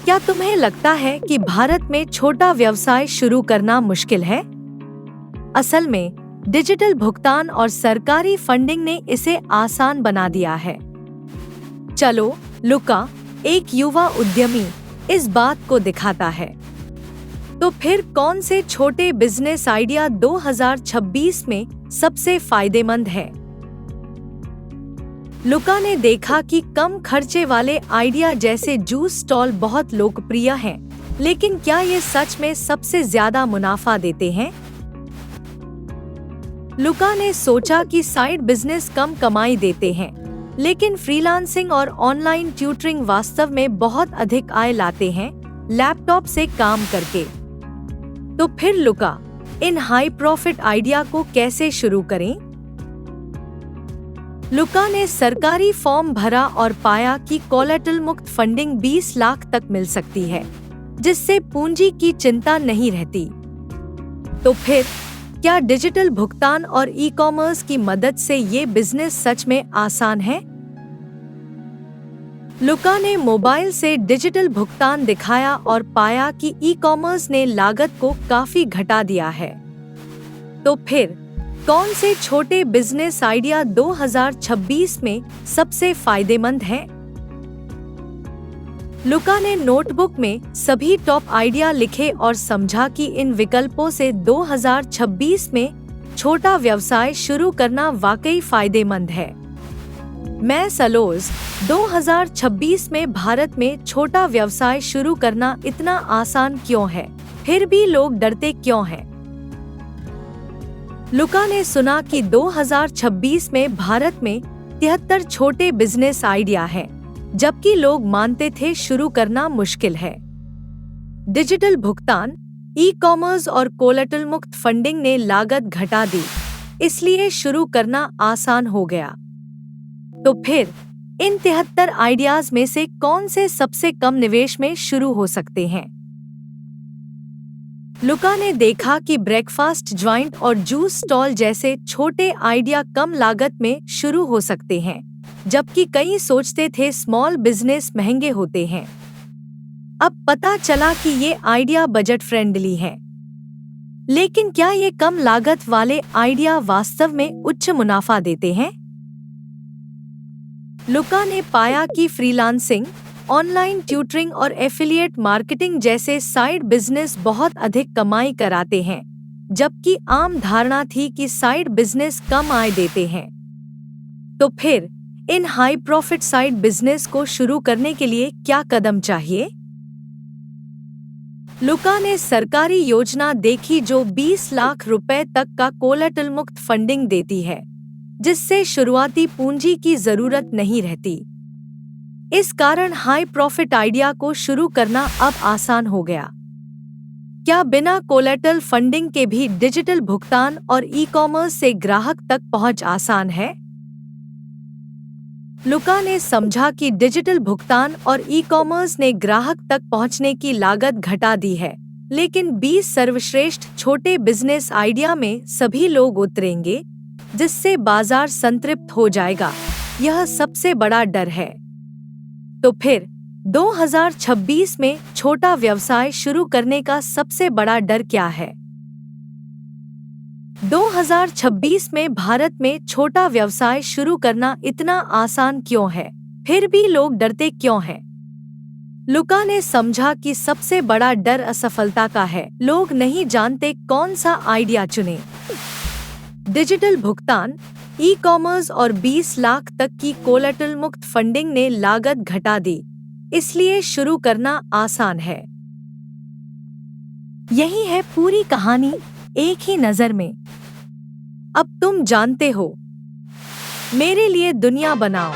क्या तुम्हें लगता है कि भारत में छोटा व्यवसाय शुरू करना मुश्किल है? असल में डिजिटल भुगतान और सरकारी फंडिंग ने इसे आसान बना दिया है। चलो लुका, एक युवा उद्यमी, इस बात को दिखाता है। तो फिर कौन से छोटे बिजनेस आइडिया 2026 में सबसे फायदेमंद है? लुका ने देखा कि कम खर्चे वाले आइडिया जैसे जूस स्टॉल बहुत लोकप्रिय हैं, लेकिन क्या ये सच में सबसे ज्यादा मुनाफा देते हैं? लुका ने सोचा कि साइड बिजनेस कम कमाई देते हैं, लेकिन फ्रीलांसिंग और ऑनलाइन ट्यूटरिंग वास्तव में बहुत अधिक आय लाते हैं, लैपटॉप से काम करके। तो फिर लुका इन हाई प्रॉफिट आइडिया को कैसे शुरू करें? लुका ने सरकारी फॉर्म भरा और पाया कि कोलैटरल मुक्त फंडिंग 20 लाख तक मिल सकती है, जिससे पूंजी की चिंता नहीं रहती। तो फिर क्या डिजिटल भुगतान और ई-कॉमर्स की मदद से ये बिजनेस सच में आसान है? लुका ने मोबाइल से डिजिटल भुगतान दिखाया और पाया कि ई-कॉमर्स ने लागत को काफी घटा दिया है। तो फिर कौन से छोटे बिजनेस आइडिया 2026 में सबसे फायदेमंद हैं? लुका ने नोटबुक में सभी टॉप आइडिया लिखे और समझा कि इन विकल्पों से 2026 में छोटा व्यवसाय शुरू करना वाकई फायदेमंद है। मैं सलोज 2026 में भारत में छोटा व्यवसाय शुरू करना इतना आसान क्यों है, फिर भी लोग डरते क्यों हैं? लुका ने सुना कि 2026 में भारत में 73 छोटे बिजनेस आइडिया हैं, जबकि लोग मानते थे शुरू करना मुश्किल है। डिजिटल भुगतान, ई-कॉमर्स और कोलैटरल मुक्त फंडिंग ने लागत घटा दी, इसलिए शुरू करना आसान हो गया। तो फिर इन 73 आइडियाज में से कौन से सबसे कम निवेश में शुरू हो सकते हैं? लुका ने देखा कि ब्रेकफास्ट जॉइंट और जूस स्टॉल जैसे छोटे आइडिया कम लागत में शुरू हो सकते हैं, जबकि कई सोचते थे स्मॉल बिजनेस महंगे होते हैं। अब पता चला कि ये आइडिया बजट फ्रेंडली हैं। लेकिन क्या ये कम लागत वाले आइडिया वास्तव में उच्च मुनाफा देते हैं? लुका ने पाया कि फ्रीलांसिंग, ऑनलाइन ट्यूटरिंग और एफिलिएट मार्केटिंग जैसे साइड बिजनेस बहुत अधिक कमाई कराते हैं, जबकि आम धारणा थी कि साइड बिजनेस कम आय देते हैं। तो फिर इन हाई प्रॉफिट साइड बिजनेस को शुरू करने के लिए क्या कदम चाहिए? लुका ने सरकारी योजना देखी जो 20 लाख रुपए तक का कोलैटरल मुक्त फंडिंग देती है, जिससे शुरुआती पूंजी की जरूरत नहीं रहती। इस कारण हाई प्रॉफिट आइडिया को शुरू करना अब आसान हो गया। क्या बिना कोलैटरल फंडिंग के भी डिजिटल भुगतान और ई-कॉमर्स से ग्राहक तक पहुंच आसान है? लुका ने समझा कि डिजिटल भुगतान और ई-कॉमर्स ने ग्राहक तक पहुंचने की लागत घटा दी है, लेकिन 20 सर्वश्रेष्ठ छोटे बिजनेस आइडिया में सभी लोग उतरेंगे, जिससे बाजार संतृप्त हो जाएगा। यह सबसे बड़ा डर है। तो फिर 2026 में छोटा व्यवसाय शुरू करने का सबसे बड़ा डर क्या है? 2026 में भारत में छोटा व्यवसाय शुरू करना इतना आसान क्यों है, फिर भी लोग डरते क्यों हैं? लुका ने समझा कि सबसे बड़ा डर असफलता का है। लोग नहीं जानते कौन सा आइडिया चुनें। डिजिटल भुगतान, ई-कॉमर्स और 20 लाख तक की कोलैटरल मुक्त फंडिंग ने लागत घटा दी, इसलिए शुरू करना आसान है। यही है पूरी कहानी एक ही नजर में। अब तुम जानते हो। मेरे लिए दुनिया बनाओ।